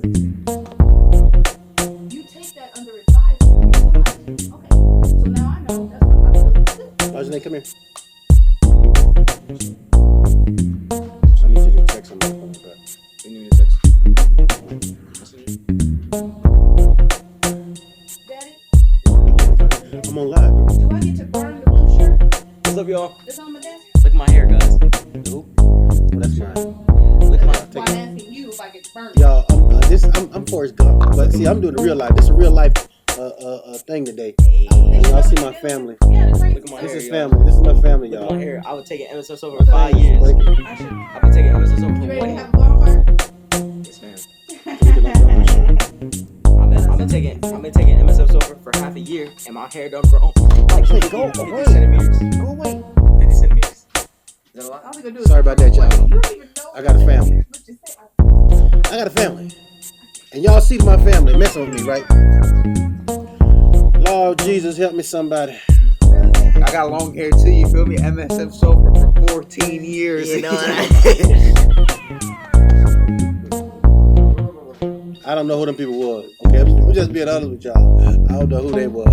You take that under advisement. Okay, so now I know that's what I'm going to do. Arjane, come here. I need you to text somebody. Call me back. You need me to text. Daddy, I'm on live, bro. do I get to burn the blue shirt What's up, y'all? that's on my desk? Look at my hair, guys. Who? Oh, that's mine. Look at my. That's why I'm asking you if I get to burn it. Y'all, I'm Forrest Gump, but see, I'm doing the real life. This is a real life thing today. Y'all see my family. Yeah, the Look at my This hair, is y'all. family. This is my family, Look at y'all. my hair. I would take an MSS over for 5 years. Break it. I should. I've been taking MSS over You for ready to 1 have year. a bonfire? Yes, ma'am. Look I've been taking MSS over for half a year, and my hair done grown like Hey, 50 go away. centimeters. Go away. 50 centimeters. Is that a lot? All we gonna do is Sorry about that, y'all. You don't even know I got a family. what you say. I got a family. And y'all see my family messing with me, right? Lord Jesus, help me somebody. I got long hair too, you feel me? MSF sober for 14 years. You know what I don't know who them people was. Okay, I'm just being honest with y'all. I don't know who they was.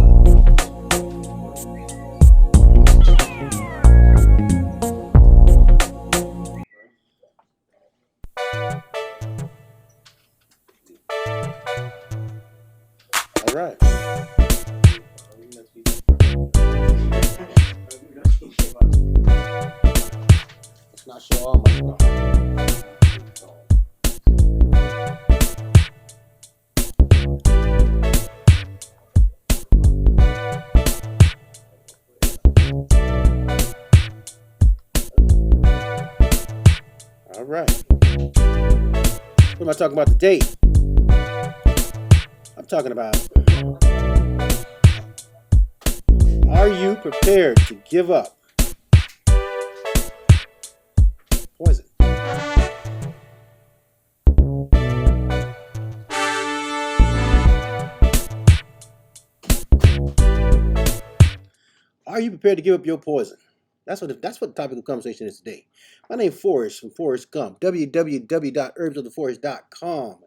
All right. Let's not show all my stuff. All right. What am I talking about today? I'm talking about, are you prepared to give up poison? Are you prepared to give up your poison? That's what the topic of conversation is today. My name is Forrest from Forrest Gump. www.herbsoftheforest.com.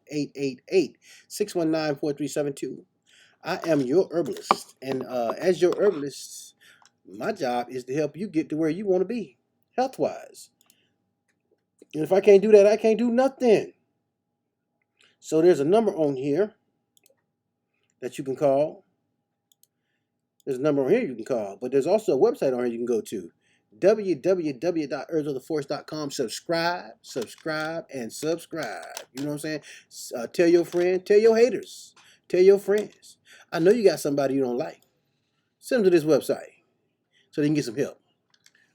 888-619-4372. I am your herbalist, and as your herbalist, my job is to help you get to where you want to be, health-wise. And if I can't do that, I can't do nothing. So there's a number on here that you can call. There's a number on here you can call, but there's also a website on here you can go to. www.herbsoftheforest.com. Subscribe, and subscribe. You know what I'm saying? Tell your friend, tell your haters, tell your friends. I know you got somebody you don't like. Send them to this website so they can get some help.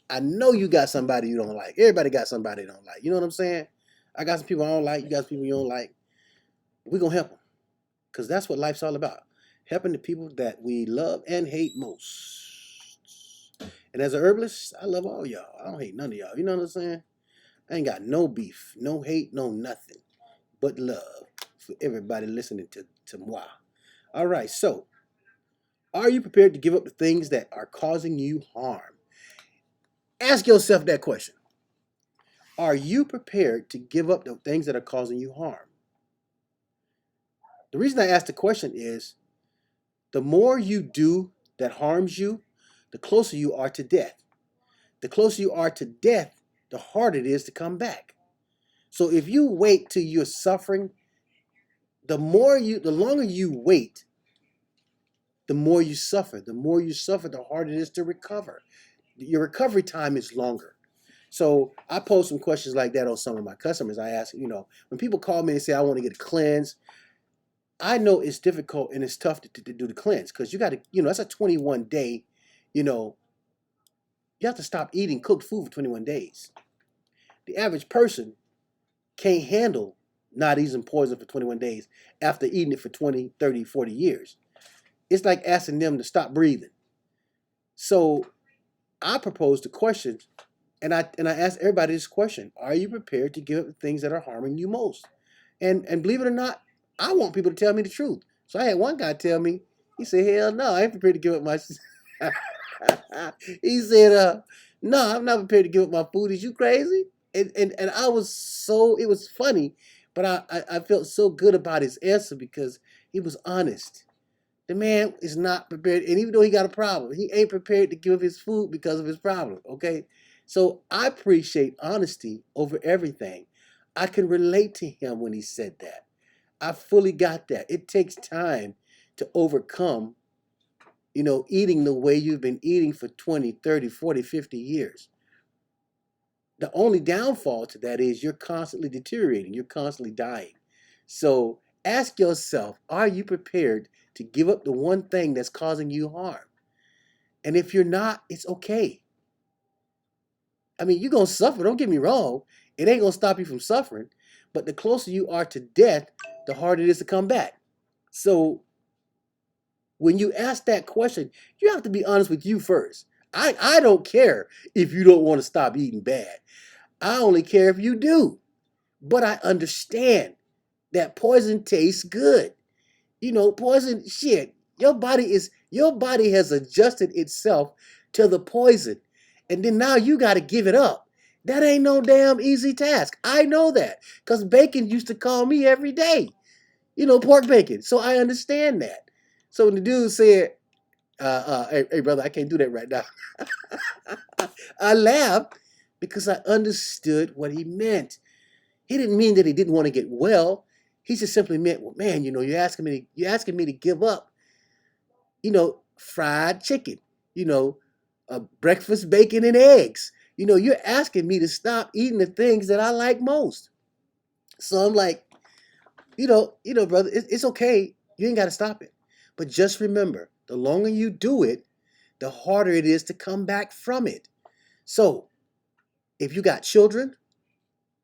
I know you got somebody you don't like. Everybody got somebody they don't like. You know what I'm saying? I got some people I don't like. You got some people you don't like. We're going to help them because that's what life's all about. Helping the people that we love and hate most. And as a herbalist, I love all y'all. I don't hate none of y'all. You know what I'm saying? I ain't got no beef, no hate, no nothing but love for everybody listening to moi. All right, so are you prepared to give up the things that are causing you harm? Ask yourself that question. Are you prepared to give up the things that are causing you harm? The reason I ask the question is the more you do that harms you, the closer you are to death. The closer you are to death, the harder it is to come back. So if you wait till you're suffering, the longer you wait, the more you suffer. The more you suffer, the harder it is to recover. Your recovery time is longer. So I pose some questions like that on some of my customers. I ask, when people call me and say, I want to get a cleanse, I know it's difficult and it's tough to do the cleanse because you got to, that's a 21 day, you have to stop eating cooked food for 21 days. The average person can't handle not eating poison for 21 days after eating it for 20, 30, 40 years. It's like asking them to stop breathing. So I propose the question, and I ask everybody this question: are you prepared to give up the things that are harming you most? And believe it or not, I want people to tell me the truth. So I had one guy tell me, he said, hell no, I ain't prepared to give up my he said, no, I'm not prepared to give up my food. Is you crazy? And I was it was funny But I felt so good about his answer because he was honest. The man is not prepared, and even though he got a problem, he ain't prepared to give up his food because of his problem, okay? So I appreciate honesty over everything. I can relate to him when he said that. I fully got that. It takes time to overcome, eating the way you've been eating for 20, 30, 40, 50 years. The only downfall to that is you're constantly deteriorating, you're constantly dying. So ask yourself, are you prepared to give up the one thing that's causing you harm? And if you're not, it's okay. I mean, you're going to suffer, don't get me wrong. It ain't going to stop you from suffering. But the closer you are to death, the harder it is to come back. So when you ask that question, you have to be honest with you first. I don't care if you don't want to stop eating bad. I only care if you do. But I understand that poison tastes good. Poison, shit. Your body has adjusted itself to the poison. And then now you got to give it up. That ain't no damn easy task. I know that. Because bacon used to call me every day. Pork bacon. So I understand that. So when the dude said, hey, brother, I can't do that right now. I laughed because I understood what he meant. He didn't mean that he didn't want to get well. He just simply meant, well, man, you're asking me to give up, fried chicken, breakfast bacon and eggs. You're asking me to stop eating the things that I like most. So I'm like, brother, it's okay. You ain't got to stop it. But just remember, the longer you do it, the harder it is to come back from it. So if you got children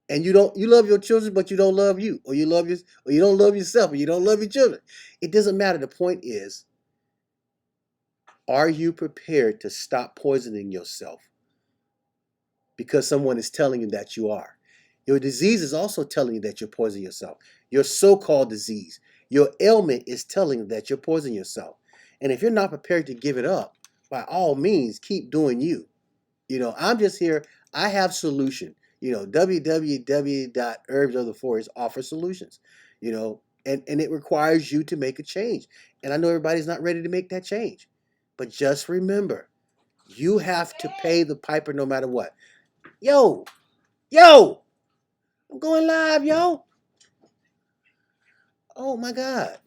and you love your children, but you don't love you, or you don't love yourself, or you don't love your children, it doesn't matter. The point is, are you prepared to stop poisoning yourself because someone is telling you that you are? Your disease is also telling you that you're poisoning yourself. Your so-called disease, your ailment is telling you that you're poisoning yourself. And if you're not prepared to give it up, by all means, keep doing you. I'm just here. I have solution. www.Herbs of the Forest offers solutions. And it requires you to make a change. And I know everybody's not ready to make that change. But just remember, you have to pay the piper no matter what. Yo, I'm going live, yo. Oh my God.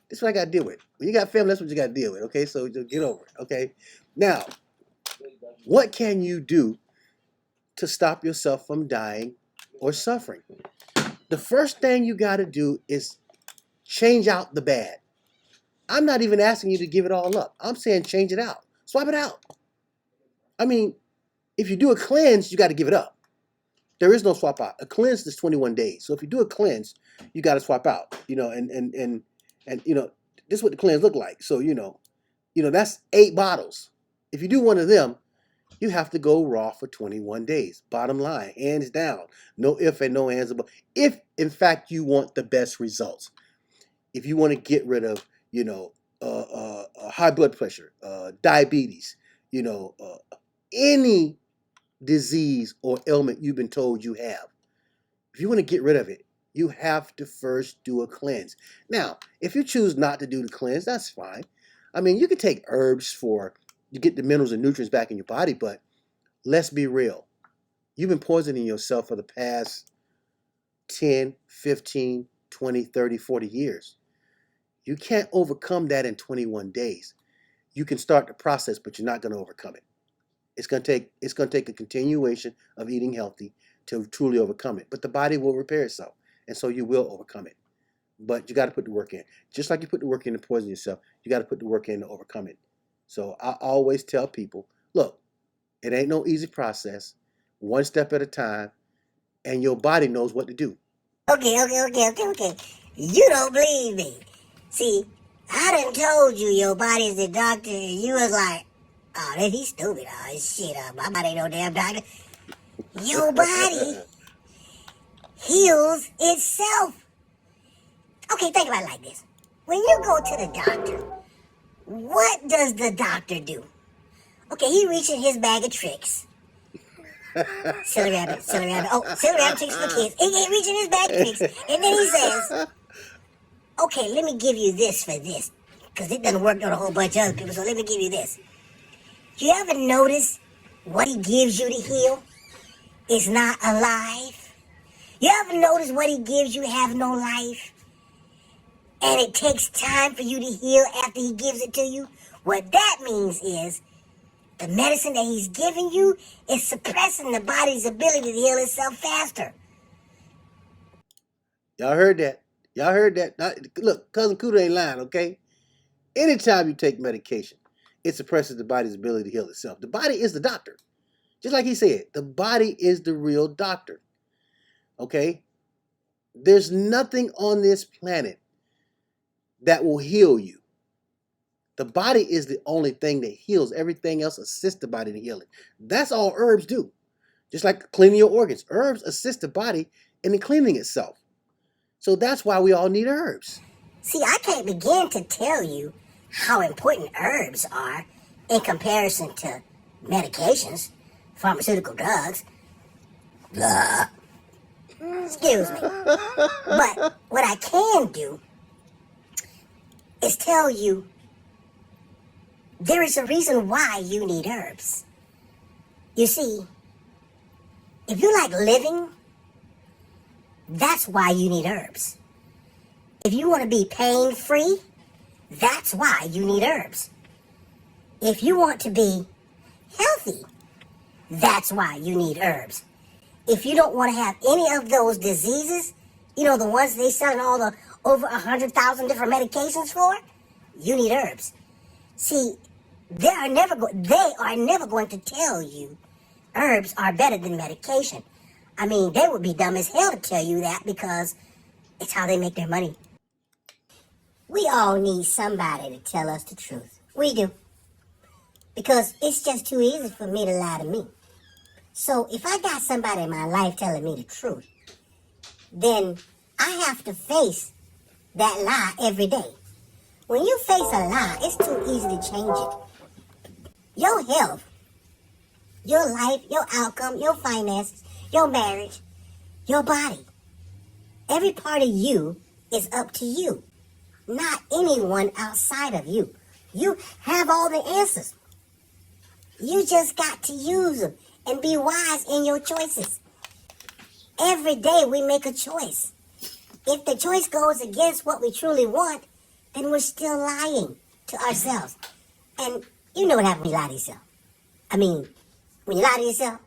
This is what I got to deal with. When you got family, that's what you got to deal with, okay? So just get over it, okay? Now, what can you do to stop yourself from dying or suffering? The first thing you got to do is change out the bad. I'm not even asking you to give it all up. I'm saying change it out. Swap it out. I mean, if you do a cleanse, you got to give it up. There is no swap out. A cleanse is 21 days. So if you do a cleanse, you got to swap out, and this is what the cleanse look like. So, that's 8 bottles. If you do one of them, you have to go raw for 21 days. Bottom line, hands down. No if and no ands about. If, in fact, you want the best results. If you want to get rid of, high blood pressure, diabetes, any disease or ailment you've been told you have. If you want to get rid of it, you have to first do a cleanse. Now, if you choose not to do the cleanse, that's fine. I mean, you can take herbs you get the minerals and nutrients back in your body, but let's be real. You've been poisoning yourself for the past 10, 15, 20, 30, 40 years. You can't overcome that in 21 days. You can start the process, but you're not going to overcome it. It's going to take a continuation of eating healthy to truly overcome it. But the body will repair itself, and so you will overcome it. But you got to put the work in. Just like you put the work in to poison yourself, you got to put the work in to overcome it. So I always tell people, look, it ain't no easy process. One step at a time, and your body knows what to do. Okay. You don't believe me. See, I done told you your body's the doctor, and you was like, oh, he's stupid. Oh, shit, my body ain't no damn doctor. Your body heals itself. Okay, think about it like this. When you go to the doctor, what does the doctor do? Okay, he reaches in his bag of tricks. Silly rabbit, silly rabbit. Oh, silly rabbit tricks for kids. He ain't reaching his bag tricks. And then he says, okay, let me give you this for this. Because it doesn't work on a whole bunch of other people, so let me give you this. You ever notice what he gives you to heal is not alive? You ever notice what he gives you have no life? And it takes time for you to heal after he gives it to you? What that means is the medicine that he's giving you is suppressing the body's ability to heal itself faster. Y'all heard that? Y'all heard that? Now, look, Cousin Kuda ain't lying, okay? Anytime you take medication, it suppresses the body's ability to heal itself. The body is the doctor. Just like he said, the body is the real doctor. Okay? There's nothing on this planet that will heal you. The body is the only thing that heals. Everything else assists the body to heal it. That's all herbs do. Just like cleaning your organs. Herbs assist the body in cleaning itself. So that's why we all need herbs. See, I can't begin to tell you how important herbs are in comparison to medications, pharmaceutical drugs. Blah. Excuse me. But what I can do is tell you there is a reason why you need herbs. You see, if you like living, that's why you need herbs. If you want to be pain-free, that's why you need herbs. If you want to be healthy, that's why you need herbs. If you don't want to have any of those diseases, you know, the ones they sell in all the over 100,000 different medications for, you need herbs. See, they are never going to tell you herbs are better than medication. I mean, they would be dumb as hell to tell you that because it's how they make their money. We all need somebody to tell us the truth. We do. Because it's just too easy for me to lie to me. So if I got somebody in my life telling me the truth, then I have to face that lie every day. When you face a lie, it's too easy to change it. Your health, your life, your outcome, your finances, your marriage, your body. Every part of you is up to you, not anyone outside of you. You have all the answers. You just got to use them and be wise in your choices. Every day we make a choice. If the choice goes against what we truly want, then we're still lying to ourselves. And you know what happens when you lie to yourself. I mean, when you lie to yourself,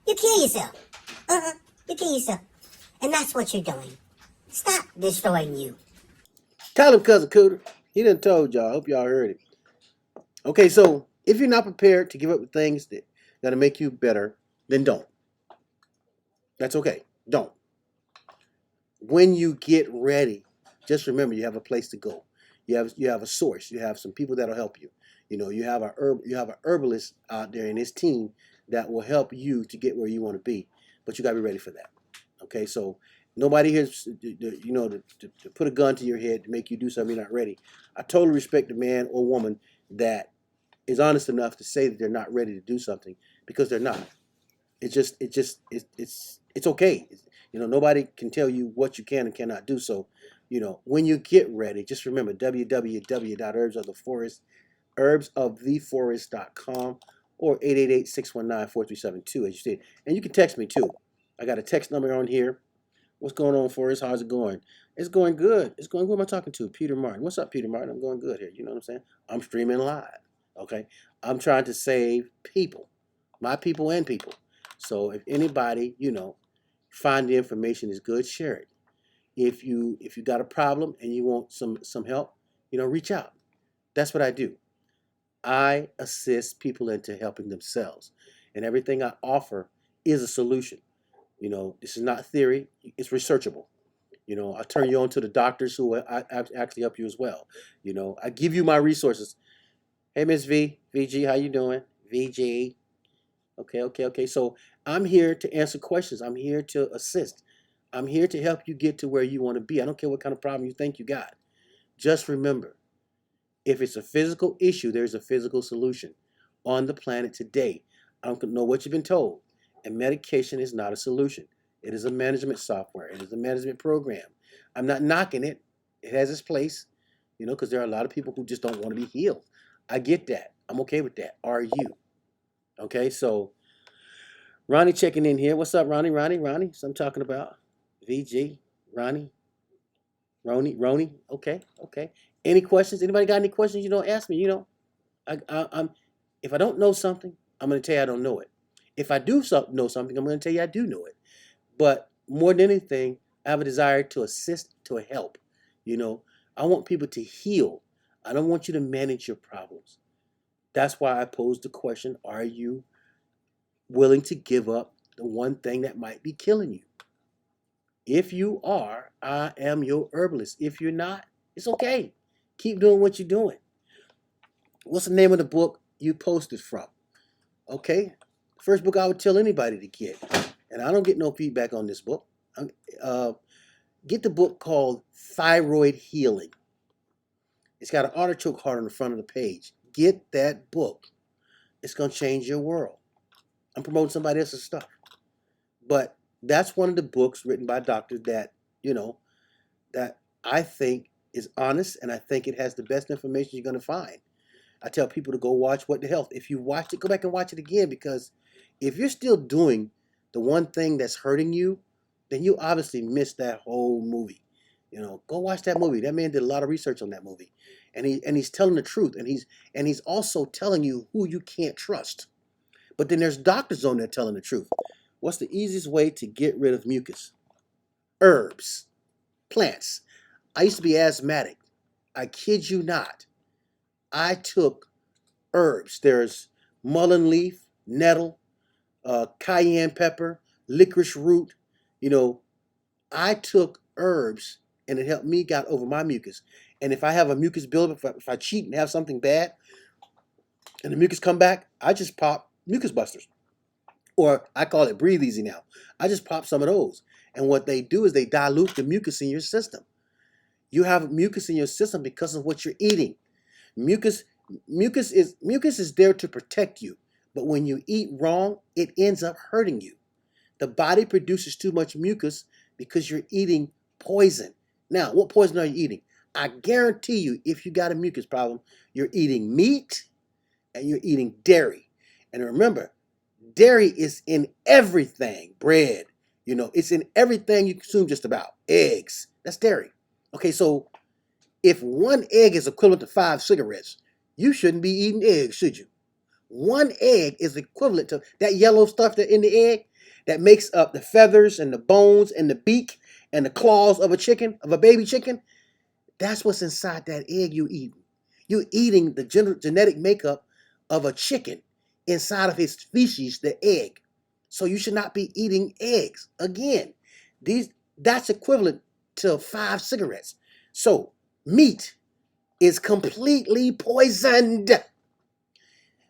you kill yourself. You kill yourself. And that's what you're doing. Stop destroying you. Tell him, Cousin Cooter. He done told y'all. I hope y'all heard it. Okay, so if you're not prepared to give up the things that'll make you better, then don't. That's okay. Don't. When you get ready, just remember you have a place to go. You have a source. You have some people that'll help you. You know, you have an herbalist out there in this team that will help you to get where you want to be. But you got to be ready for that. Okay, so nobody here, to put a gun to your head to make you do something you're not ready. I totally respect the man or woman that is honest enough to say that they're not ready to do something because they're not. It's okay. Nobody can tell you what you can and cannot do. So, when you get ready, just remember www.herbsoftheforest.com or 888-619-4372, as you said. And you can text me too. I got a text number on here. What's going on, Forrest? How's it going? It's going good. It's going good. Who am I talking to? Peter Martin. What's up, Peter Martin? I'm going good here. You know what I'm saying? I'm streaming live. Okay? I'm trying to save people. My people and people. So if anybody, find the information is good, share it. If you got a problem and you want some help, reach out. That's what I do. I assist people into helping themselves. And everything I offer is a solution. This is not theory. It's researchable. I turn you on to the doctors who will actually help you as well. I give you my resources. Hey, Miss VG, how you doing? VG. Okay. So I'm here to answer questions. I'm here to assist. I'm here to help you get to where you want to be. I don't care what kind of problem you think you got. Just remember, if it's a physical issue, there's a physical solution on the planet today. I don't know what you've been told. And medication is not a solution. It is a management software. It is a management program. I'm not knocking it. It has its place, because there are a lot of people who just don't want to be healed. I get that. I'm okay with that. Are you? Okay, so Ronnie checking in here. What's up, Ronnie? Ronnie. So I'm talking about VG, Ronnie, Roni. Okay. Any questions? Anybody got any questions? Ask me. I'm if I don't know something, I'm going to tell you I don't know it. If I do know something, I'm going to tell you I do know it. But more than anything, I have a desire to assist, to help. I want people to heal. I don't want you to manage your problems. That's why I posed the question, are you willing to give up the one thing that might be killing you? If you are, I am your herbalist. If you're not, it's okay. Keep doing what you're doing. What's the name of the book you posted from? Okay, first book I would tell anybody to get, and I don't get no feedback on this book. Get the book called Thyroid Healing. It's got an artichoke heart on the front of the page. Get that book. It's going to change your world. I'm promoting somebody else's stuff. But that's one of the books written by doctors that, that I think is honest, and I think it has the best information you're going to find. I tell people to go watch What the Health. If you watched it, go back and watch it again, because if you're still doing the one thing that's hurting you, then you obviously missed that whole movie. Go watch that movie. That man did a lot of research on that movie, and he's telling the truth, and he's also telling you who you can't trust. But then there's doctors on there telling the truth. What's the easiest way to get rid of mucus? Herbs, plants. I used to be asthmatic. I kid you not. I took herbs. There's mullein leaf, nettle, cayenne pepper, licorice root. I took herbs, and it helped me get over my mucus. And if I have a mucus buildup, if I cheat and have something bad, and the mucus come back, I just pop mucus busters. Or I call it Breathe Easy now. I just pop some of those. And what they do is they dilute the mucus in your system. You have mucus in your system because of what you're eating. Mucus is there to protect you. But when you eat wrong, it ends up hurting you. The body produces too much mucus because you're eating poison. Now, what poison are you eating? I guarantee you, if you got a mucus problem, you're eating meat and you're eating dairy. And remember, dairy is in everything. Bread, it's in everything you consume just about. Eggs, that's dairy. Okay, so if one egg is equivalent to 5 cigarettes, you shouldn't be eating eggs, should you? One egg is equivalent to that yellow stuff that in the egg that makes up the feathers and the bones and the beak and the claws of a baby chicken. That's what's inside that egg you eating. You're eating the genetic makeup of a chicken inside of his feces, the egg. So you should not be eating eggs. Again, that's equivalent to 5 cigarettes. So meat is completely poisoned.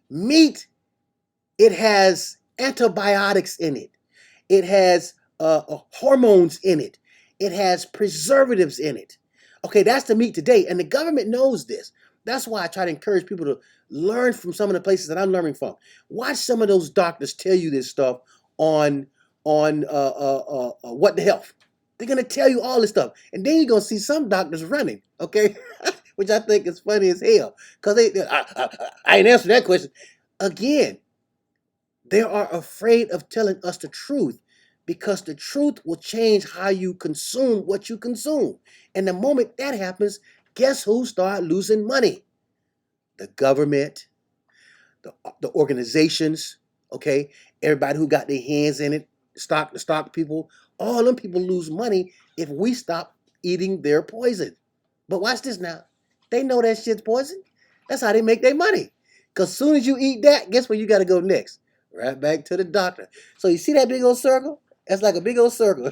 Meat, it has antibiotics in it. It has hormones in it. It has preservatives in it. Okay, that's the meat today, and the government knows this. That's why I try to encourage people to learn from some of the places that I'm learning from. Watch some of those doctors tell you this stuff on What the Health. They're gonna tell you all this stuff, and then you're gonna see some doctors running. Okay, which I think is funny as hell, because I ain't answering that question. Again, they are afraid of telling us the truth, because the truth will change how you consume what you consume. And the moment that happens, guess who start losing money? The government, the organizations, okay? Everybody who got their hands in it, the stock people, all them people lose money if we stop eating their poison. But watch this now. They know that shit's poison. That's how they make their money. Because as soon as you eat that, guess where you got to go next? Right back to the doctor. So you see that big old circle? That's like a big old circle.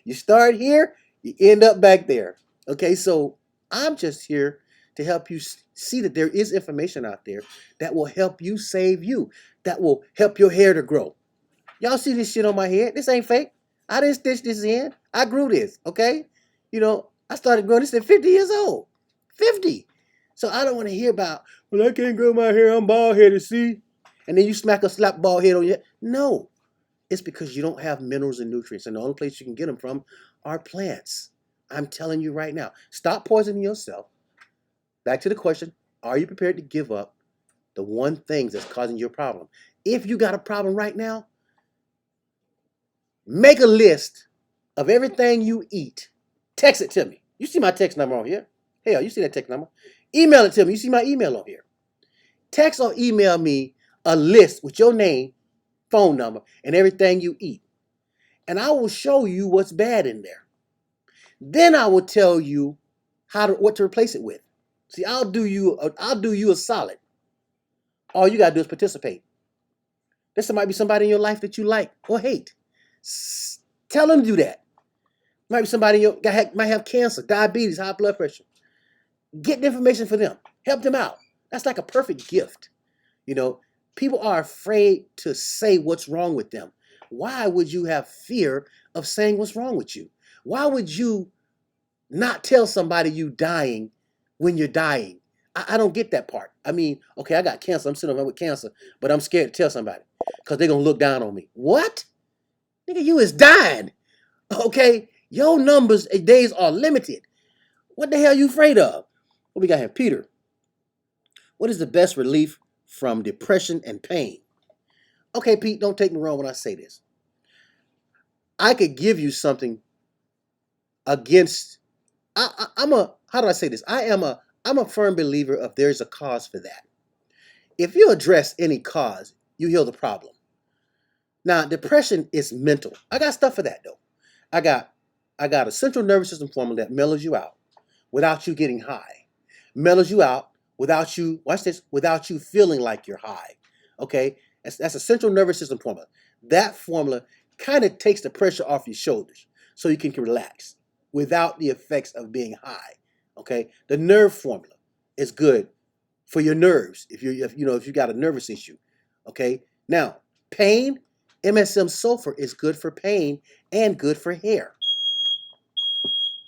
You start here, you end up back there. Okay, so I'm just here to help you see that there is information out there that will help you save you, that will help your hair to grow. Y'all see this shit on my head? This ain't fake. I didn't stitch this in. I grew this, okay? I started growing this at 50 years old. 50. So I don't want to hear about, well, I can't grow my hair, I'm bald headed, see? And then you slap bald head on your head. No. It's because you don't have minerals and nutrients, and the only place you can get them from are plants. I'm telling you right now. Stop poisoning yourself. Back to the question, are you prepared to give up the one thing that's causing your problem? If you got a problem right now, make a list of everything you eat. Text it to me. You see my text number on here. Hell, you see that text number. Email it to me. You see my email on here. Text or email me a list with your name, phone number, and everything you eat. And I will show you what's bad in there. Then I will tell you what to replace it with. See, I'll do you a solid. All you gotta do is participate. There might be somebody in your life that you like or hate. Tell them to do that. Might be somebody might have cancer, diabetes, high blood pressure. Get the information for them. Help them out. That's like a perfect gift. You know, people are afraid to say what's wrong with them. Why would you have fear of saying what's wrong with you? Why would you not tell somebody you dying when you're dying? I don't get that part. I mean, okay, I got cancer. I'm sitting over with cancer, but I'm scared to tell somebody because they're going to look down on me. What? Nigga, you is dying. Okay? Your numbers, days are limited. What the hell are you afraid of? What we got here? Peter. What is the best relief from depression and pain? Okay, Pete, don't take me wrong when I say this. I could give you something against, how do I say this? I'm a firm believer of there's a cause for that. If you address any cause, you heal the problem. Now, depression is mental. I got stuff for that though. I got a central nervous system formula that mellows you out without you getting high. Mellows you out without you, watch this, without you feeling like you're high. Okay? That's a central nervous system formula. That formula kind of takes the pressure off your shoulders so you can relax without the effects of being high. Okay? The nerve formula is good for your nerves if you got a nervous issue. Okay? Now, pain, MSM sulfur is good for pain and good for hair.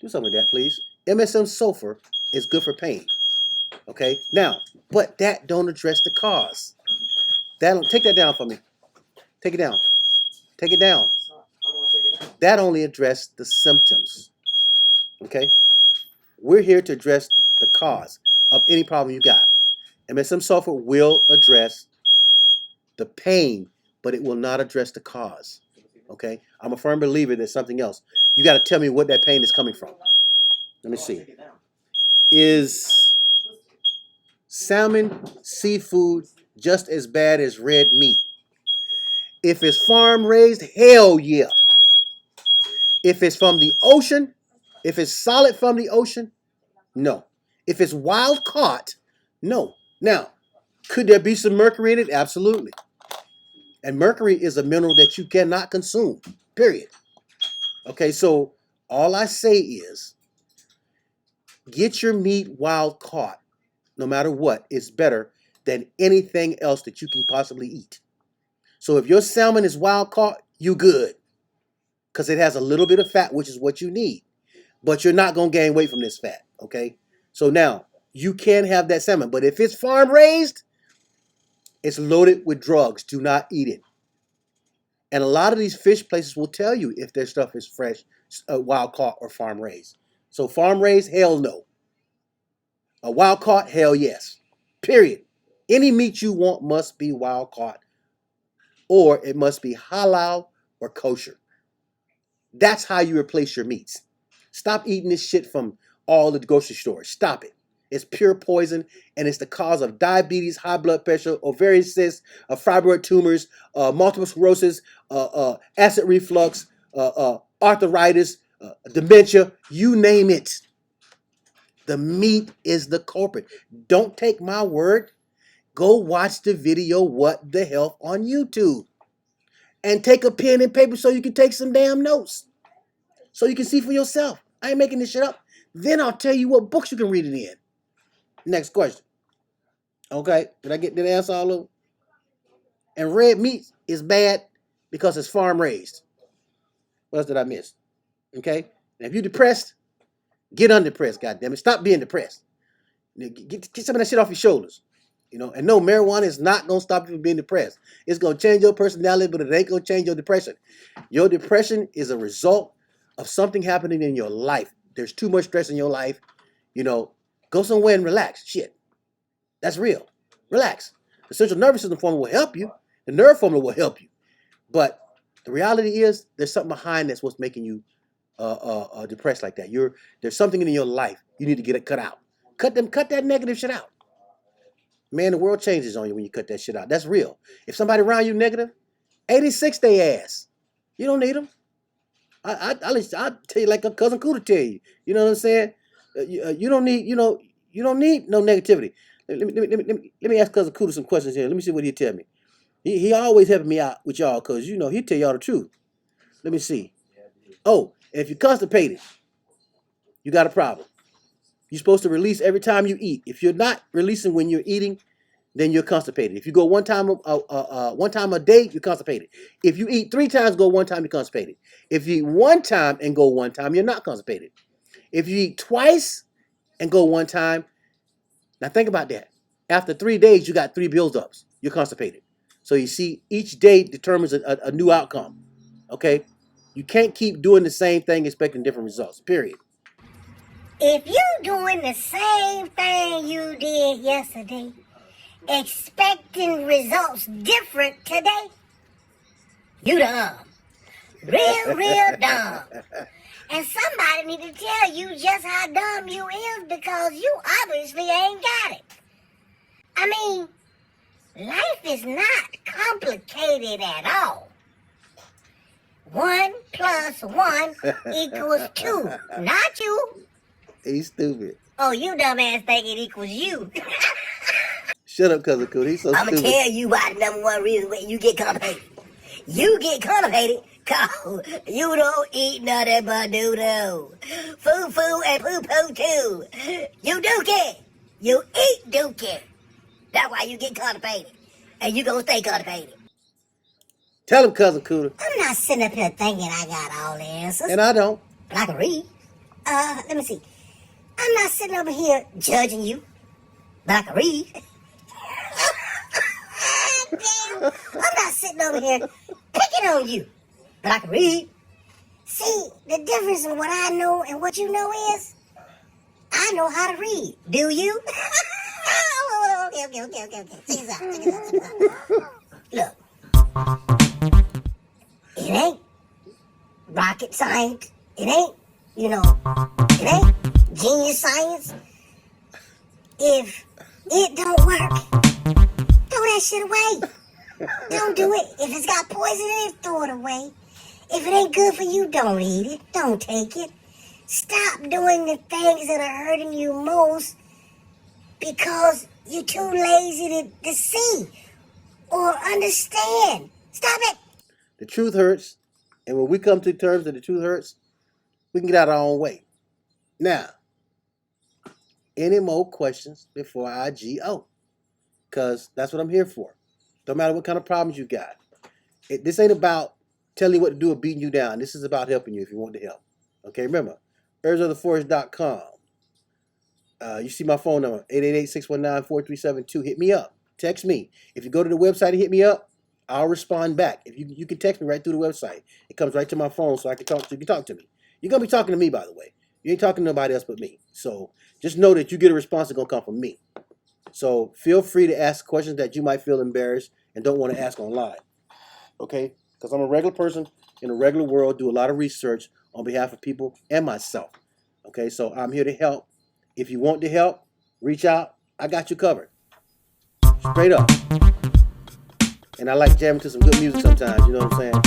Do something with that, please. MSM sulfur is good for pain. Okay? Now, but that don't address the cause. Take that down for me. Take it down. Take it down. How do I take it down? That only addressed the symptoms. Okay? We're here to address the cause of any problem you got. MSM sulfur will address the pain, but it will not address the cause. Okay? I'm a firm believer there's something else. You got to tell me what that pain is coming from. Let me see. Is salmon, seafood, just as bad as red meat? If it's farm raised, hell yeah. If it's from the ocean, if it's solid from the ocean, no. If it's wild caught, no. Now, could there be some mercury in it? Absolutely. And mercury is a mineral that you cannot consume, period. Okay, so all I say is get your meat wild caught, no matter what, is better than anything else that you can possibly eat. So if your salmon is wild caught, you good. Because it has a little bit of fat, which is what you need. But you're not going to gain weight from this fat, okay? So now, you can have that salmon. But if it's farm raised, it's loaded with drugs. Do not eat it. And a lot of these fish places will tell you if their stuff is fresh, wild caught, or farm raised. So farm raised, hell no. A wild caught, hell yes. Period. Any meat you want must be wild caught, or it must be halal or kosher. That's how you replace your meats. Stop eating this shit from all the grocery stores. Stop it. It's pure poison, and it's the cause of diabetes, high blood pressure, ovarian cysts, fibroid tumors, multiple sclerosis, acid reflux, arthritis, dementia, you name it. The meat is the culprit. Don't take my word. Go watch the video, What the Health, on YouTube. And take a pen and paper so you can take some damn notes. So you can see for yourself. I ain't making this shit up. Then I'll tell you what books you can read it in. Next question. Okay, did I answer all of them? And red meat is bad because it's farm raised. What else did I miss? Okay, and if you're depressed, get undepressed, goddammit. Stop being depressed. Get some of that shit off your shoulders. You know, and no, marijuana is not gonna stop you from being depressed. It's gonna change your personality, but it ain't gonna change your depression. Your depression is a result of something happening in your life. There's too much stress in your life. You know, go somewhere and relax. Shit, that's real. Relax. The central nervous system formula will help you. The nerve formula will help you. But the reality is, there's something behind that's what's making you depressed like that. There's something in your life you need to get it cut out. Cut that negative shit out. Man, the world changes on you when you cut that shit out. That's real. If somebody around you negative, 86 they ass. You don't need them. I'll tell you like a cousin Cooter tell you. You know what I'm saying? You don't need no negativity. Let me ask cousin Cooter some questions here. Let me see what he tell me. He always helping me out with y'all because you know he tell y'all the truth. Let me see. Oh, if you're constipated, you got a problem. You're supposed to release every time you eat. If you're not releasing when you're eating, then you're constipated. If you go one time a day, you're constipated. If you eat 3 times, go 1 time, you're constipated. If you eat 1 time and go 1 time, you're not constipated. If you eat twice and go 1 time, now think about that. After 3 days, you got 3 buildups. You're constipated. So you see, each day determines a new outcome. Okay? You can't keep doing the same thing expecting different results, period. If you doing the same thing you did yesterday, expecting results different today, you dumb. Real dumb. And somebody need to tell you just how dumb you is because you obviously ain't got it. I mean, life is not complicated at all. 1 + 1 = 2. Not you. He's stupid. Oh, you dumbass think it equals you. Shut up, cousin Cooter. He's so I'ma stupid. tell you why the number 1 reason why you get constipated. You get constipated cause you don't eat nothing but doo-doo. Foo-foo and poo-poo too. You dookie. You eat dookie. That's why you get constipated. And you gonna stay constipated. Tell him, cousin Cooter. I'm not sitting up here thinking I got all the answers. And I don't. But I can read. Let me see. I'm not sitting over here judging you, but I can read. Damn, I'm not sitting over here picking on you, but I can read. See, the difference in what I know and what you know is, I know how to read. Do you? Okay. Check this out. Look, it ain't rocket science. It ain't, it ain't genius science. If it don't work, throw that shit away. Don't do it. If it's got poison in it, throw it away. If it ain't good for you, don't eat it. Don't take it. Stop doing the things that are hurting you most because you're too lazy to see or understand. Stop it. The truth hurts. And when we come to terms that the truth hurts, we can get out our own way. Now, any more questions before I GO? Because that's what I'm here for. Don't matter what kind of problems you got. This ain't about telling you what to do or beating you down. This is about helping you if you want to help. Okay, remember, herbsoftheforest.com. You see my phone number, 888-619-4372. Hit me up. Text me. If you go to the website and hit me up, I'll respond back. If you can text me right through the website. It comes right to my phone so I can talk to you. You can talk to me. You're going to be talking to me, by the way. You ain't talking to nobody else but me. So just know that you get a response that's going to come from me. So feel free to ask questions that you might feel embarrassed and don't want to ask online. Okay? Because I'm a regular person in a regular world, do a lot of research on behalf of people and myself. Okay? So I'm here to help. If you want to help, reach out. I got you covered. Straight up. And I like jamming to some good music sometimes, you know what I'm saying?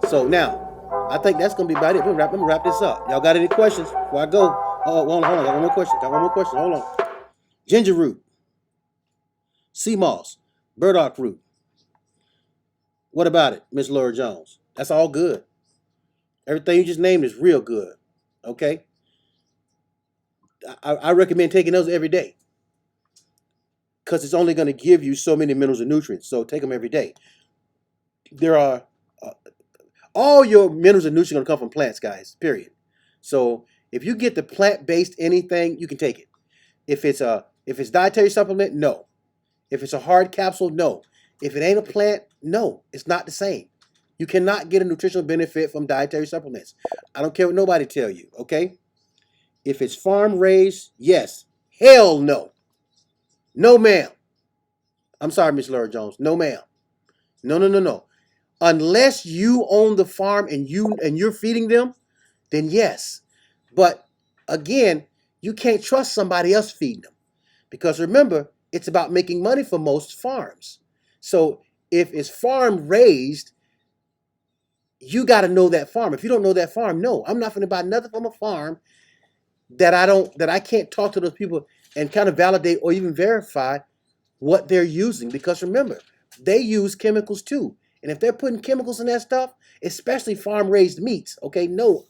So now, I think that's going to be about it. Let me wrap this up. Y'all got any questions before I go? Oh, hold on. Got one more question. Hold on. Ginger root. Sea moss. Burdock root. What about it, Miss Laura Jones? That's all good. Everything you just named is real good. Okay? I recommend taking those every day. Because it's only going to give you so many minerals and nutrients. So take them every day. There are all your minerals and nutrients are going to come from plants, guys, period. So if you get the plant-based anything, you can take it. If it's a If it's dietary supplement, no. If it's a hard capsule, no. If it ain't a plant, no. It's not the same. You cannot get a nutritional benefit from dietary supplements. I don't care what nobody tell you, okay? If it's farm raised, yes. Hell no. No, ma'am. I'm sorry, Miss Laura Jones. No, ma'am. No. Unless you own the farm and you're feeding them, then yes. But again, you can't trust somebody else feeding them. Because remember, it's about making money for most farms. So if it's farm raised, you got to know that farm. If you don't know that farm, no, I'm not going to buy nothing from a farm that I can't talk to those people and kind of validate or even verify what they're using. Because remember, they use chemicals too. And if they're putting chemicals in that stuff, especially farm raised meats, okay, no,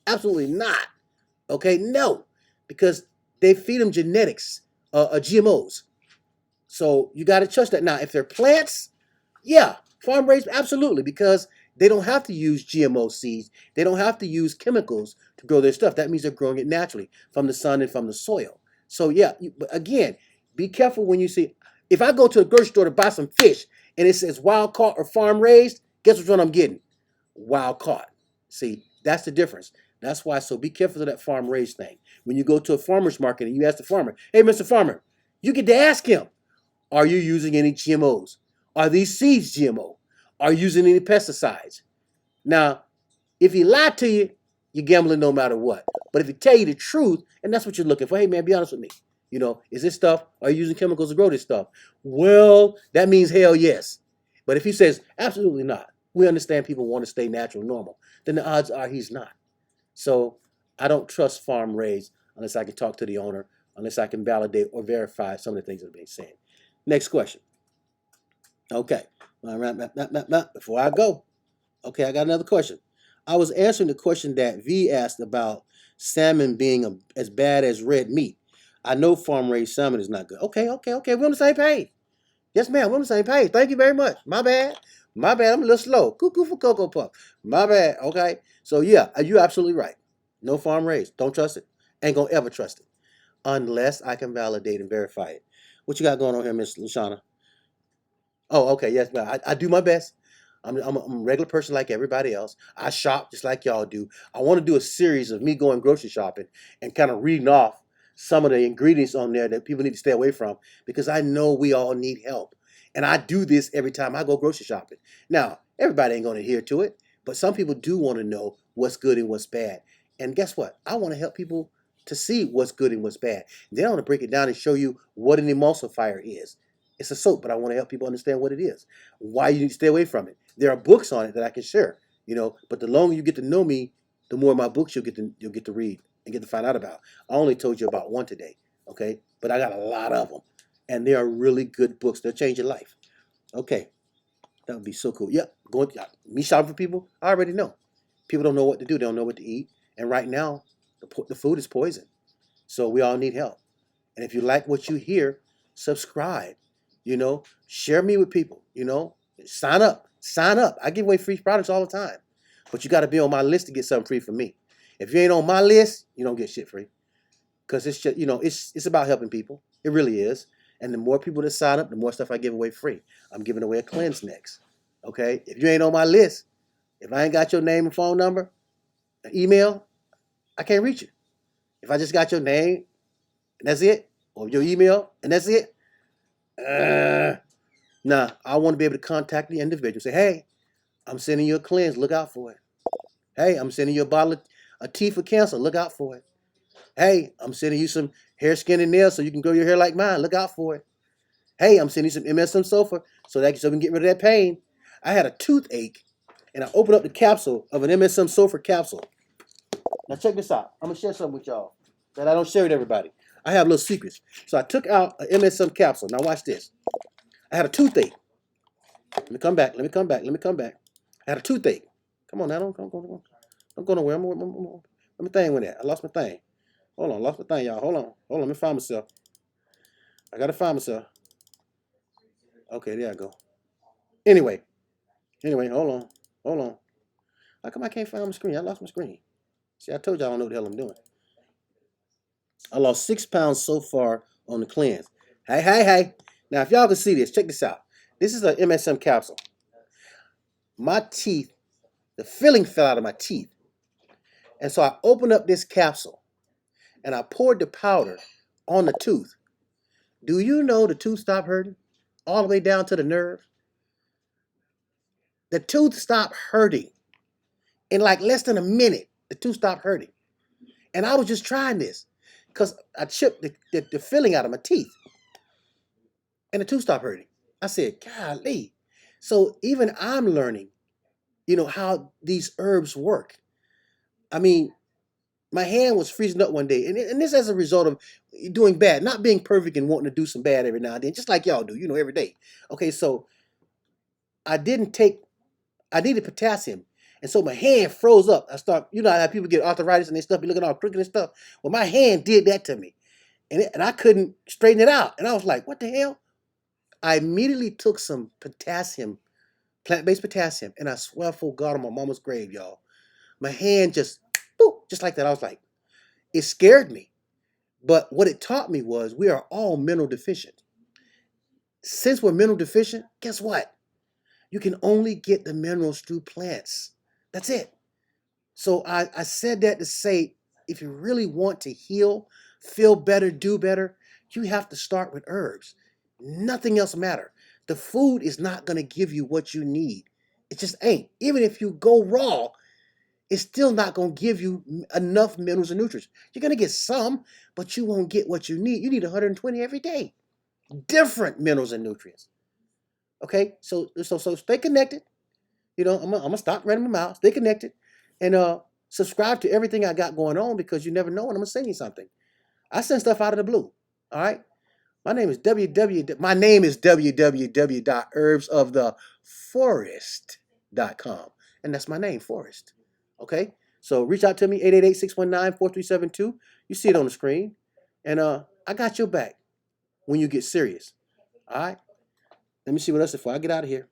absolutely not. Okay, no, because they feed them genetics, GMOs. So you got to trust that. Now, if they're plants, yeah, farm raised, absolutely, because they don't have to use GMO seeds. They don't have to use chemicals to grow their stuff. That means they're growing it naturally from the sun and from the soil. So yeah, but again, be careful when you see. If I go to the grocery store to buy some fish and it says wild caught or farm raised, guess which one I'm getting? Wild caught. See, that's the difference. That's why, so be careful of that farm raised thing. When you go to a farmer's market and you ask the farmer, hey, Mr. Farmer, you get to ask him, are you using any GMOs? Are these seeds GMO? Are you using any pesticides? Now, if he lied to you, you're gambling no matter what. But if he tell you the truth, and that's what you're looking for, hey man, be honest with me. You know, is this stuff, are you using chemicals to grow this stuff? Well, that means hell yes. But if he says, absolutely not, we understand people want to stay natural, normal, then the odds are he's not. So I don't trust farm raised unless I can talk to the owner, unless I can validate or verify some of the things that are being said. Next question. Okay, before I go, okay, I got another question. I was answering the question that V asked about salmon being as bad as red meat. I know farm-raised salmon is not good. Okay, we're on the same page. Yes, ma'am, we're on the same page. Thank you very much. My bad, I'm a little slow. Cuckoo for Cocoa Puff. My bad, okay? So yeah, you're absolutely right. No farm-raised. Don't trust it. Ain't gonna ever trust it. Unless I can validate and verify it. What you got going on here, Miss Lashana? Oh, okay, yes, ma'am. I do my best. I'm a regular person like everybody else. I shop just like y'all do. I want to do a series of me going grocery shopping and kind of reading off some of the ingredients on there that people need to stay away from because I know we all need help. And I do this every time I go grocery shopping. Now, everybody ain't going to adhere to it, but some people do want to know what's good and what's bad. And guess what? I want to help people to see what's good and what's bad. Then I want to break it down and show you what an emulsifier is. It's a soap, but I want to help people understand what it is, why you need to stay away from it. There are books on it that I can share, but the longer you get to know me, the more of my books you'll get to read and get to find out about. I only told you about one today, okay? But I got a lot of them, and they are really good books. They'll change your life. Okay, that would be so cool. Yep, me shopping for people, I already know. People don't know what to do. They don't know what to eat. And right now, the food is poison. So we all need help. And if you like what you hear, subscribe. Share me with people, sign up. I give away free products all the time, but you got to be on my list to get something free from me. If you ain't on my list, you don't get shit free because it's just, it's about helping people. It really is. And the more people that sign up, the more stuff I give away free. I'm giving away a cleanse next. Okay. If you ain't on my list, if I ain't got your name and phone number, an email, I can't reach you. If I just got your name and that's it, or your email and that's it, nah, I want to be able to contact the individual. Say, hey, I'm sending you a cleanse. Look out for it. Hey, I'm sending you a bottle of tea for cancer. Look out for it. Hey, I'm sending you some hair, skin, and nails so you can grow your hair like mine. Look out for it. Hey, I'm sending you some MSM sulfur so we can get rid of that pain. I had a toothache, and I opened up the capsule of an MSM sulfur capsule. Now check this out. I'm going to share something with y'all that I don't share with everybody. I have little secrets. So I took out an MSM capsule. Now watch this. I had a toothache. Let me come back. I had a toothache. Come on now. Don't go nowhere. Where my thing went at? I lost my thing. Hold on. Lost my thing, y'all. Hold on. Let me find myself. I got to find myself. Okay, there I go. Anyway, hold on. How come I can't find my screen? I lost my screen. See, I told y'all I don't know what the hell I'm doing. I lost 6 pounds so far on the cleanse. Hey. Now, if y'all can see this, check this out. This is an MSM capsule. My teeth, the filling fell out of my teeth. And so I opened up this capsule and I poured the powder on the tooth. Do you know the tooth stopped hurting? All the way down to the nerve. The tooth stopped hurting. In like less than a minute, the tooth stopped hurting. And I was just trying this because I chipped the filling out of my teeth. And the tooth stopped hurting. I said, golly. So even I'm learning, how these herbs work. I mean, my hand was freezing up one day. And this as a result of doing bad, not being perfect and wanting to do some bad every now and then, just like y'all do, every day. Okay, so I needed potassium. And so my hand froze up. I start, how people get arthritis and they stuff, be looking all crooked and stuff. Well, my hand did that to me. And I couldn't straighten it out. And I was like, what the hell? I immediately took some potassium, plant-based potassium, and I swear for God on my mama's grave, y'all. My hand just like that. I was like, it scared me. But what it taught me was we are all mineral deficient. Since we're mineral deficient, guess what? You can only get the minerals through plants. That's it. So I said that to say, if you really want to heal, feel better, do better, you have to start with herbs. Nothing else matters. The food is not going to give you what you need. It just ain't. Even if you go raw, it's still not going to give you enough minerals and nutrients. You're going to get some, but you won't get what you need. You need 120 every day. Different minerals and nutrients. Okay? So stay connected. I'm going to stop running my mouth. Stay connected. And subscribe to everything I got going on because you never know when I'm going to send you something. I send stuff out of the blue. All right? My name is www.herbsoftheforest.com. And that's my name, Forest. Okay? So reach out to me, 888-619-4372. You see it on the screen. And I got your back when you get serious. All right? Let me see what else before I get out of here.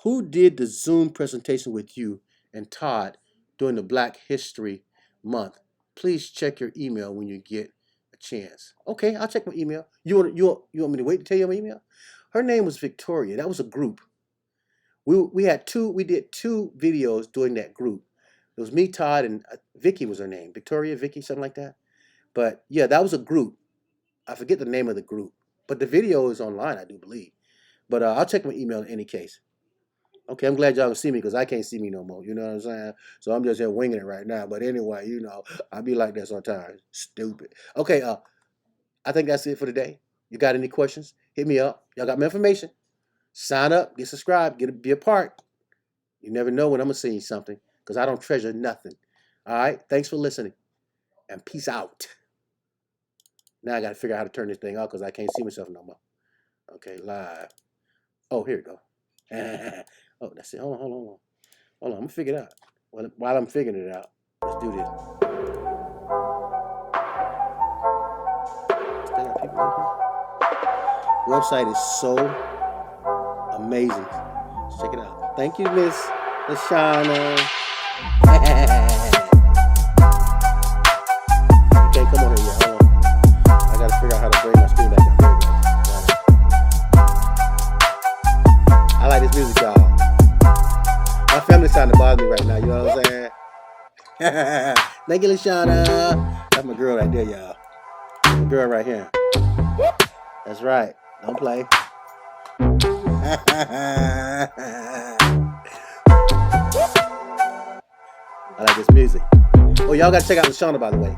Who did the Zoom presentation with you and Todd during the Black History Month? Please check your email when you get a chance. Okay, I'll check my email. You want me to wait to tell you my email? Her name was Victoria. That was a group. We did two videos during that group. It was me, Todd, and Vicky was her name. Victoria, Vicky, something like that. But yeah, that was a group. I forget the name of the group. But the video is online, I do believe. But I'll check my email in any case. Okay, I'm glad y'all can see me because I can't see me no more. You know what I'm saying? So I'm just here winging it right now. But anyway, I be like that sometimes. Stupid. Okay, I think that's it for today. You got any questions? Hit me up. Y'all got my information. Sign up, get subscribed, be a part. You never know when I'm going to send you something because I don't treasure nothing. All right? Thanks for listening. And peace out. Now I got to figure out how to turn this thing off because I can't see myself no more. Okay, live. Oh, here we go. Oh, that's it. Hold on. I'm going to figure it out. While I'm figuring it out, let's do this. Still got people in here? Website is so amazing. Let's check it out. Thank you, Miss Lashana. You can't come on here yet. Hold on. I gotta figure out how to bring my screen back up. There we go. Got it. I like this music, y'all. My family's starting to bother me right now. You know what I'm saying? Thank you, Lashana. That's my girl right there, y'all. My girl right here. That's right. Don't play. I like this music. Oh, y'all gotta check out Lashana, by the way.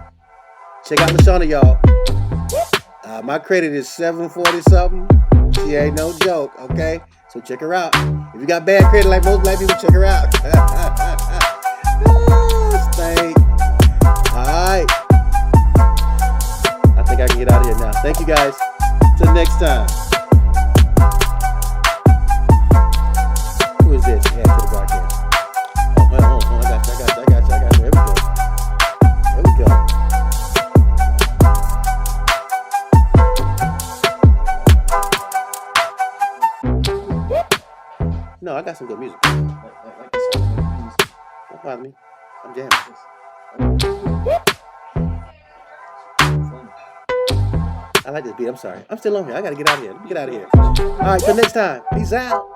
Check out Lashana, y'all. My credit is 740 something. She ain't no joke, okay? So check her out. If you got bad credit like most black people, check her out. Stank. Alright. I think I can get out of here now. Thank you guys. Till next time. Who is this? Add to the broadcast. Oh, hold on. I got you. There we go. No, I got some good music. Don't bother me. I'm jamming. I like this beat. I'm sorry. I'm still on here. I gotta get out of here. Let me get out of here. All right, till next time. Peace out.